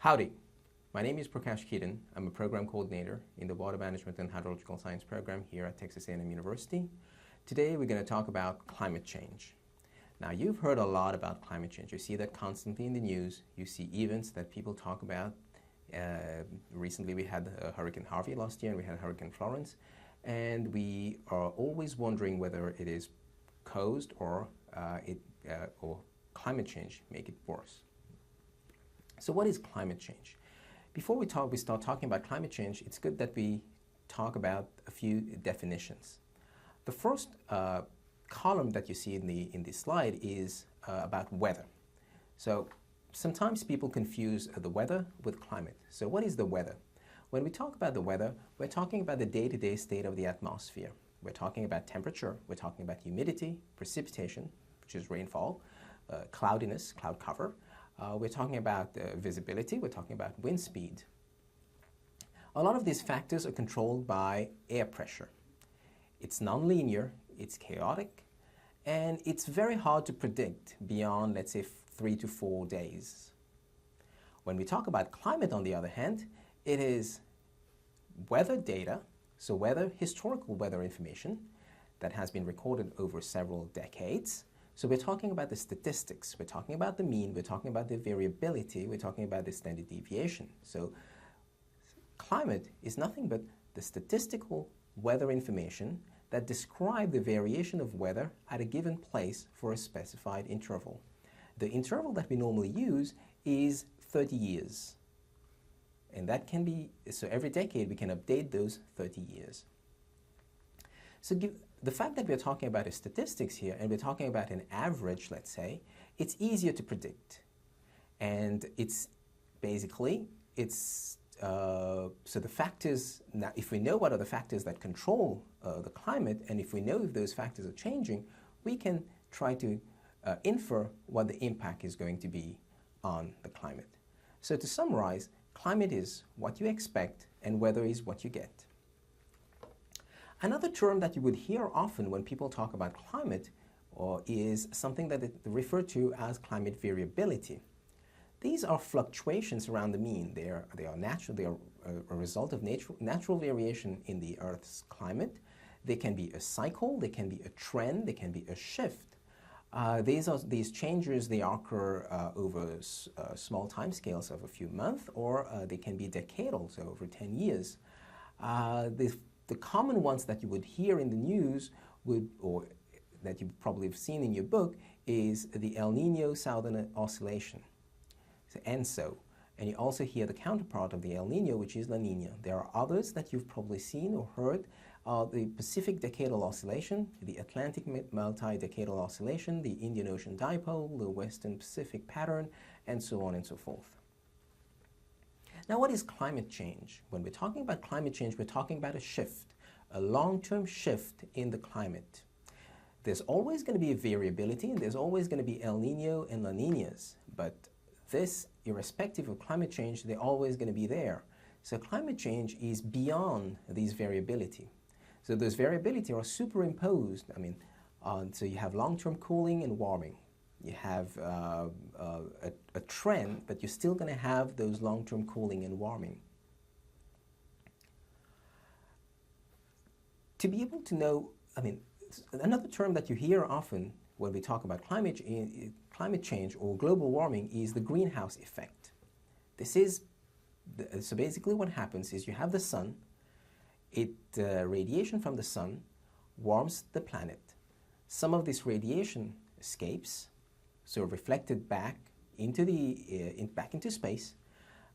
Howdy, my name is Prakash Keaton. I'm a program coordinator in the Water Management and Hydrological Science program here at Texas A&M University. Today we're going to talk about climate change. Now you've heard a lot about climate change. You see that constantly in the news. You see events that people talk about. Recently we had Hurricane Harvey last year and we had Hurricane Florence. And we are always wondering whether it is caused or climate change make it worse. So what is climate change? Before we start talking about climate change, it's good that we talk about a few definitions. The first column that you see in this slide is about weather. So sometimes people confuse the weather with climate. So what is the weather? When we talk about the weather, we're talking about the day-to-day state of the atmosphere. We're talking about temperature, we're talking about humidity, precipitation, which is rainfall, cloudiness, cloud cover. We're talking about visibility, we're talking about wind speed. A lot of these factors are controlled by air pressure. It's nonlinear, it's chaotic, and it's very hard to predict beyond, let's say, 3 to 4 days. When we talk about climate, on the other hand, it is weather data, so historical weather information that has been recorded over several decades. So we're talking about the statistics, we're talking about the mean, we're talking about the variability, we're talking about the standard deviation. So climate is nothing but the statistical weather information that describe the variation of weather at a given place for a specified interval. The interval that we normally use is 30 years. And that can be, so every decade we can update those 30 years. So the fact that we're talking about statistics here and we're talking about an average, let's say, it's easier to predict. And it's basically, so the factors, now if we know what are the factors that control the climate, and if we know if those factors are changing, we can try to infer what the impact is going to be on the climate. So to summarize, climate is what you expect and weather is what you get. Another term that you would hear often when people talk about climate is something that is referred to as climate variability. These are fluctuations around the mean. They are natural. They are a result of natural variation in the Earth's climate. They can be a cycle. They can be a trend. They can be a shift. These changes, they occur over small time scales of a few months, or they can be decadal, so over 10 years. The common ones that you would hear in the news or that you probably have seen in your book is the El Nino Southern Oscillation, so ENSO. And you also hear the counterpart of the El Nino, which is La Nina. There are others that you've probably seen or heard, the Pacific Decadal Oscillation, the Atlantic Multi-Decadal Oscillation, the Indian Ocean Dipole, the Western Pacific Pattern, and so on and so forth. Now, what is climate change? When we're talking about climate change, we're talking about a shift, a long-term shift in the climate. There's always going to be a variability, and there's always going to be El Nino and La Ninas, but this, irrespective of climate change, they're always going to be there. So climate change is beyond these variability. So those variability are superimposed. So you have long-term cooling and warming. You have a trend, but you're still going to have those long-term cooling and warming. To be able to know, another term that you hear often when we talk about climate change or global warming is the greenhouse effect. So basically what happens is you have the sun, radiation from the sun warms the planet. Some of this radiation escapes, so reflected back into space,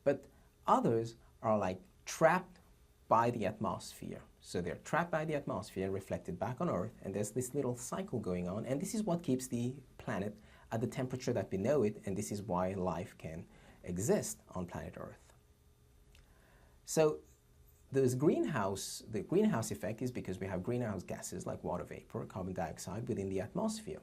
but others are like trapped by the atmosphere. So they're trapped by the atmosphere and reflected back on Earth, and there's this little cycle going on, and this is what keeps the planet at the temperature that we know it, and this is why life can exist on planet Earth. So the greenhouse effect is because we have greenhouse gases like water vapor, carbon dioxide within the atmosphere.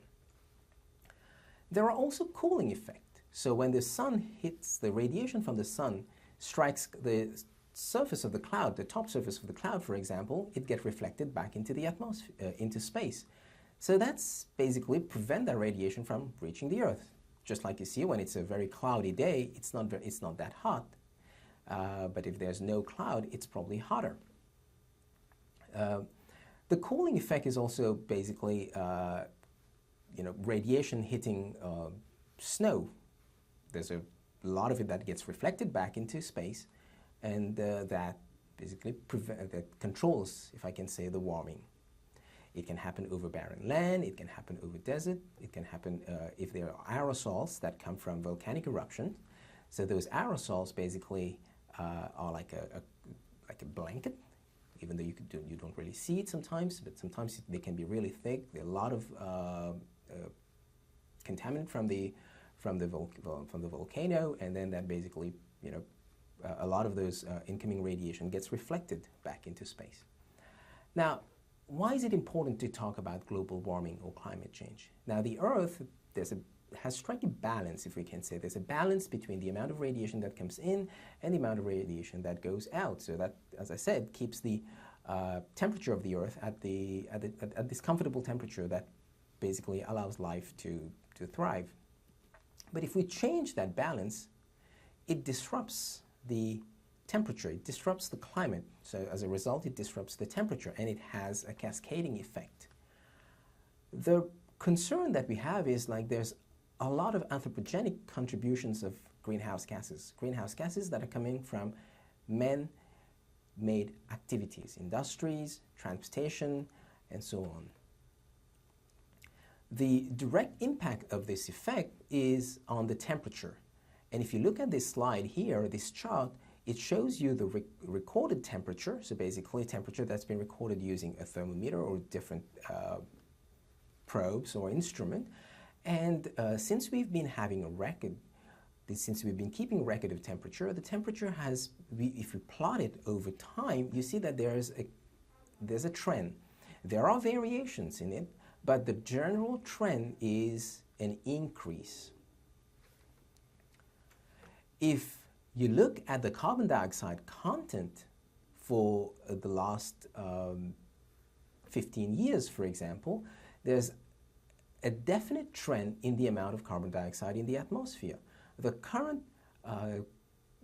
There are also cooling effects. So when the sun hits, the radiation from the sun strikes the surface of the cloud, the top surface of the cloud, for example, it gets reflected back into the atmosphere, into space. So that's basically prevent that radiation from reaching the Earth. just like you see when it's a very cloudy day, it's not that hot. But if there's no cloud, it's probably hotter. The cooling effect is also basically radiation hitting snow. There's a lot of it that gets reflected back into space, and that basically that controls, if I can say, the warming. It can happen over barren land, it can happen over desert, it can happen if there are aerosols that come from volcanic eruption. So those aerosols basically are like a blanket, even though you don't really see it sometimes, but sometimes they can be really thick. There are a lot of contaminant from the volcano, and then that basically, a lot of those incoming radiation gets reflected back into space. Now, why is it important to talk about global warming or climate change? Now, the Earth has struck a balance, if we can say. There's a balance between the amount of radiation that comes in and the amount of radiation that goes out. So that, as I said, keeps the temperature of the Earth at this comfortable temperature that basically allows life to thrive. But if we change that balance, it disrupts the temperature, it disrupts the climate. So as a result, it disrupts the temperature, and it has a cascading effect. The concern that we have is there's a lot of anthropogenic contributions of greenhouse gases that are coming from man-made activities, industries, transportation, and so on. The direct impact of this effect is on the temperature. And if you look at this slide here, this chart, it shows you the recorded temperature, so basically temperature that's been recorded using a thermometer or different probes or instrument. And since we've been having a record, since we've been keeping record of temperature, the temperature has, if you plot it over time, you see that there's a trend. There are variations in it, but the general trend is an increase. If you look at the carbon dioxide content for the last 15 years, for example, there's a definite trend in the amount of carbon dioxide in the atmosphere. The current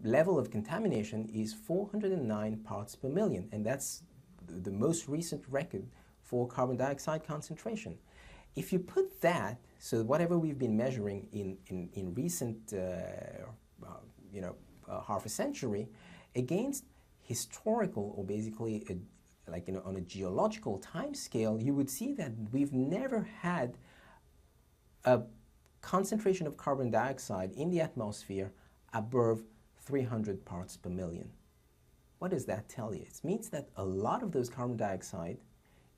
level of contamination is 409 parts per million, and that's the most recent record for carbon dioxide concentration. If you put that, so whatever we've been measuring in recent half a century, against historical, or basically on a geological time scale, you would see that we've never had a concentration of carbon dioxide in the atmosphere above 300 parts per million. What does that tell you? It means that a lot of those carbon dioxide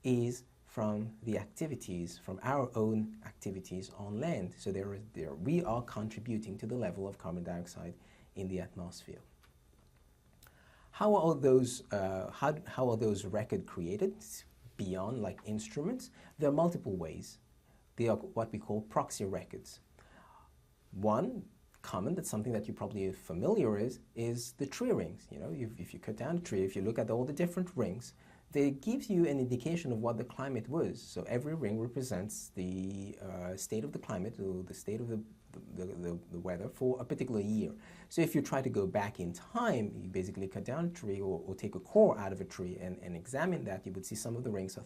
is from the activities, from our own activities on land. So we are contributing to the level of carbon dioxide in the atmosphere. How are those records created beyond instruments? There are multiple ways. They are what we call proxy records. One common, that's something that you probably are familiar with, is the tree rings. If you cut down a tree, if you look at all the different rings, they give you an indication of what the climate was. So every ring represents the state of the climate, or the state of the weather for a particular year. So if you try to go back in time, you basically cut down a tree or take a core out of a tree and examine that, you would see some of the rings are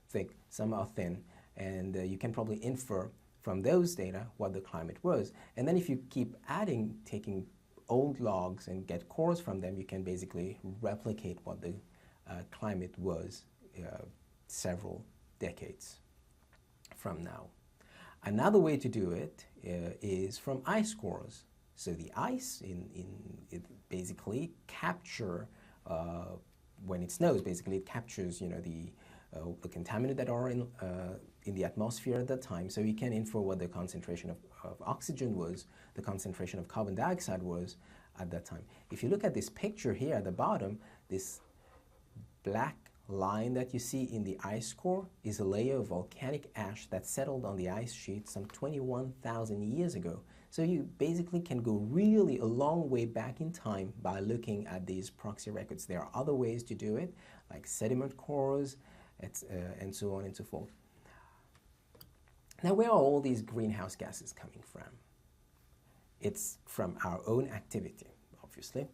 thick, some are thin, and you can probably infer from those data what the climate was. And then if you keep taking old logs and get cores from them, you can basically replicate what the climate was several decades from now. Another way to do it is from ice cores. So the ice it basically capture when it snows. Basically, it captures the contaminants that are in the atmosphere at that time. So you can infer what the concentration of oxygen was, the concentration of carbon dioxide was at that time. If you look at this picture here at the bottom, this black line that you see in the ice core is a layer of volcanic ash that settled on the ice sheet some 21,000 years ago. So you basically can go really a long way back in time by looking at these proxy records. There are other ways to do it, like sediment cores, and so on and so forth. Now, where are all these greenhouse gases coming from? It's from our own activity, obviously.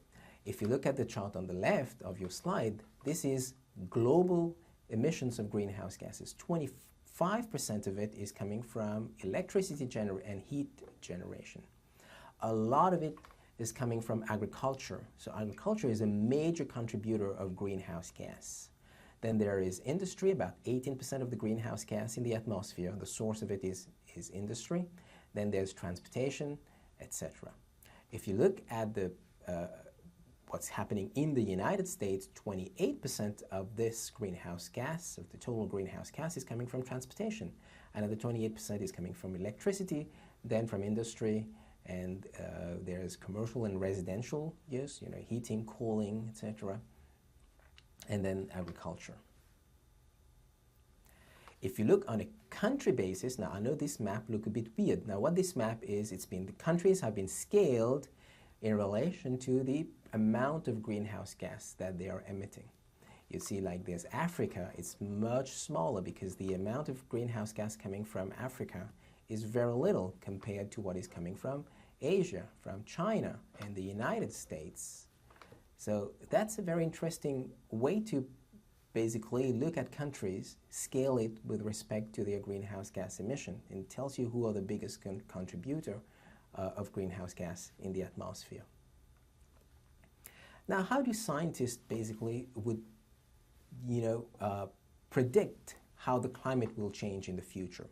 If you look at the chart on the left of your slide, this is global emissions of greenhouse gases. 25% of it is coming from electricity and heat generation. A lot of it is coming from agriculture. So agriculture is a major contributor of greenhouse gas. Then there is industry, about 18% of the greenhouse gas in the atmosphere. The source of it is industry. Then there's transportation, etc. If you look at the what's happening in the United States, 28% of this greenhouse gas, of the total greenhouse gas, is coming from transportation. Another 28% is coming from electricity, then from industry, and there's commercial and residential use, heating, cooling, etc., and then agriculture. If you look on a country basis, now I know this map looks a bit weird. Now what this map is, the countries have been scaled in relation to the amount of greenhouse gas that they are emitting. You see, like there's Africa, it's much smaller because the amount of greenhouse gas coming from Africa is very little compared to what is coming from Asia, from China, and the United States. So that's a very interesting way to basically look at countries, scale it with respect to their greenhouse gas emission, and it tells you who are the biggest contributor of greenhouse gas in the atmosphere. Now, how do scientists basically predict how the climate will change in the future?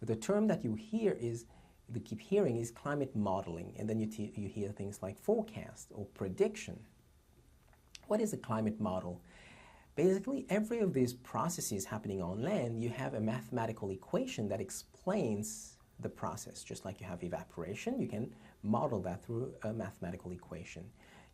The term that you keep hearing is climate modeling, and then you hear things like forecast or prediction. What is a climate model? Basically, every of these processes happening on land, you have a mathematical equation that explains the process. Just like you have evaporation, you can model that through a mathematical equation.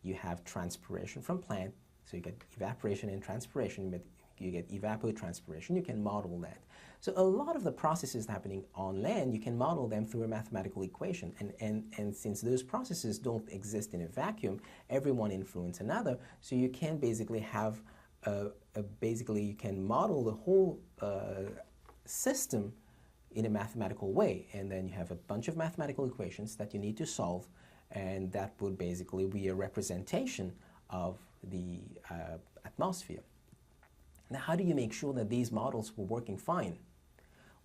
You have transpiration from plant, so you get evaporation and transpiration, but you get evapotranspiration, you can model that. So a lot of the processes happening on land, you can model them through a mathematical equation. And since those processes don't exist in a vacuum, every one influences another, so you can basically have you can model the whole system in a mathematical way, and then you have a bunch of mathematical equations that you need to solve, and that would basically be a representation of the atmosphere. Now, how do you make sure that these models were working fine?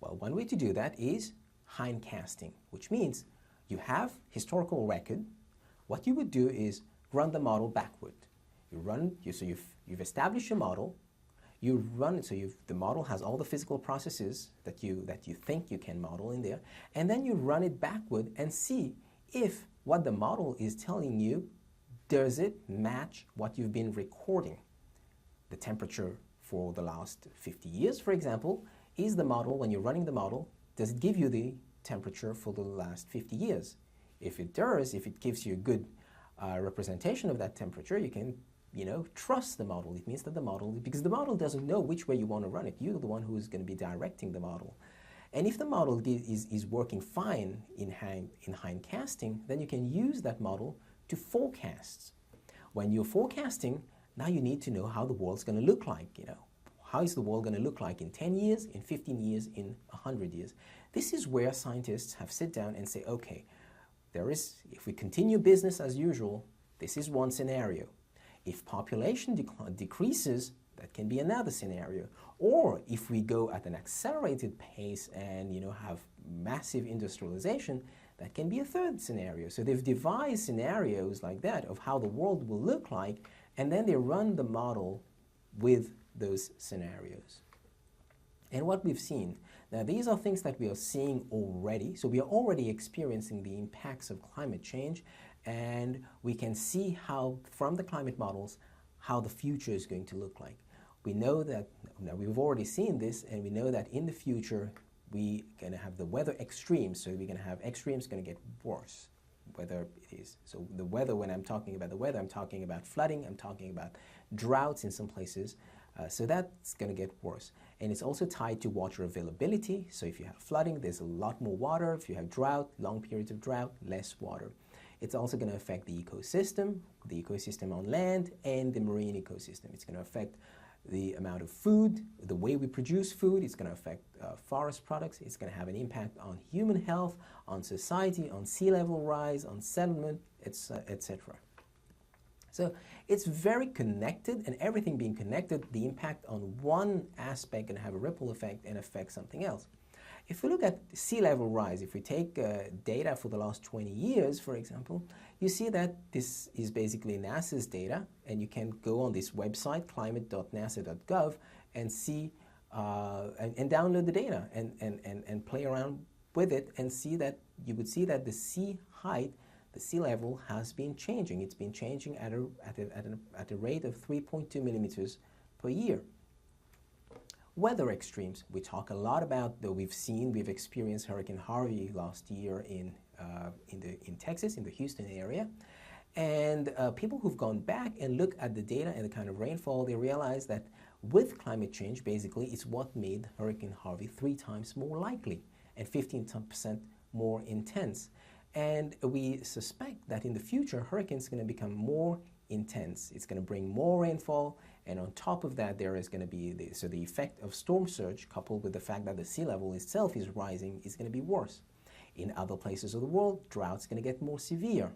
Well, one way to do that is hindcasting, which means you have historical record. What you would do is run the model backward. You've established your model. You run it, so the model has all the physical processes that you think you can model in there, and then you run it backward and see if what the model is telling you, does it match what you've been recording? The temperature for the last 50 years, for example, is the model, when you're running the model, does it give you the temperature for the last 50 years? If it does, if it gives you a good representation of that temperature, you can trust the model. It means that because the model doesn't know which way you want to run it. You're the one who is going to be directing the model. And if the model is working fine in hindcasting, then you can use that model to forecast. When you're forecasting, now you need to know how the world's going to look like. How is the world going to look like in 10 years, in 15 years, in 100 years? This is where scientists have sit down and say, okay, if we continue business as usual, this is one scenario. If population decreases, that can be another scenario. Or if we go at an accelerated pace and have massive industrialization, that can be a third scenario. So they've devised scenarios like that of how the world will look like, and then they run the model with those scenarios. And what we've seen, now these are things that we are seeing already. So we are already experiencing the impacts of climate change, and we can see how, from the climate models, how the future is going to look like. We know that, now we've already seen this, and we know that in the future, we're going to have the weather extremes. So we're going to have extremes going to get worse, whether it is. So the weather, when I'm talking about the weather, I'm talking about flooding, I'm talking about droughts in some places. So that's going to get worse. And it's also tied to water availability. So if you have flooding, there's a lot more water. If you have drought, long periods of drought, less water. It's also going to affect the ecosystem on land, and the marine ecosystem. It's going to affect the amount of food, the way we produce food. It's going to affect forest products. It's going to have an impact on human health, on society, on sea level rise, on settlement, etc. So it's very connected, and everything being connected, the impact on one aspect can have a ripple effect and affect something else. If we look at sea level rise, if we take data for the last 20 years, for example, you see that this is basically NASA's data, and you can go on this website, climate.nasa.gov, and see and download the data and play around with it, and see that you would see that the sea height, the sea level has been changing. It's been changing at a rate of 3.2 millimeters per year. Weather extremes. We talk a lot about, we've experienced Hurricane Harvey last year in Texas, in the Houston area. And people who've gone back and look at the data and the kind of rainfall, they realize that with climate change, basically, it's what made Hurricane Harvey 3 times more likely and 15% more intense. And we suspect that in the future, hurricanes are going to become more intense. It's going to bring more rainfall, and on top of that, there is going to be the effect of storm surge, coupled with the fact that the sea level itself is rising, is going to be worse. In other places of the world, drought's going to get more severe.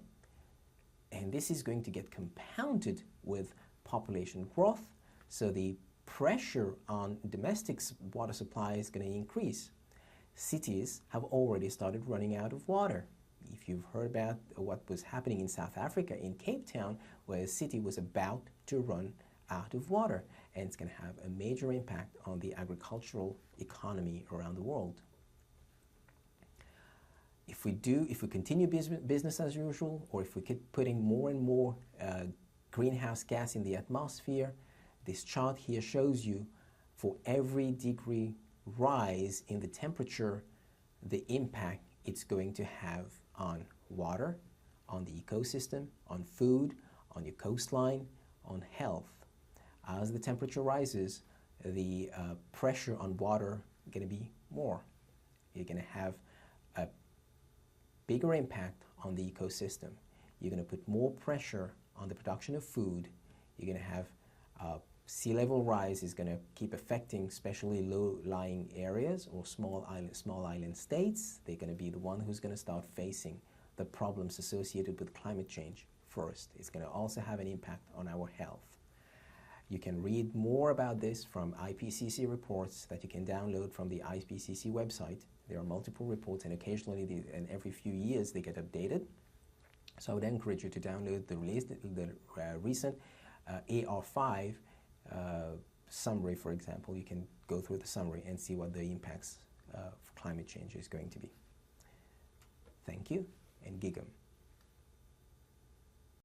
And this is going to get compounded with population growth, so the pressure on domestic water supply is going to increase. Cities have already started running out of water. If you've heard about what was happening in South Africa, in Cape Town, where a city was about to run out of water, and it's going to have a major impact on the agricultural economy around the world. If we continue business as usual, or if we keep putting more and more greenhouse gas in the atmosphere, this chart here shows you for every degree rise in the temperature, the impact it's going to have on water, on the ecosystem, on food, on your coastline, on health. As the temperature rises, the pressure on water is going to be more. You're going to have a bigger impact on the ecosystem. You're going to put more pressure on the production of food. You're going to have sea level rise is going to keep affecting especially low-lying areas or small island states. They're going to be the one who's going to start facing the problems associated with climate change first. It's going to also have an impact on our health. You can read more about this from IPCC reports that you can download from the IPCC website. There are multiple reports, and occasionally, and every few years, they get updated. So I would encourage you to download the recent AR5 summary, for example. You can go through the summary and see what the impacts of climate change is going to be. Thank you, and Gigam.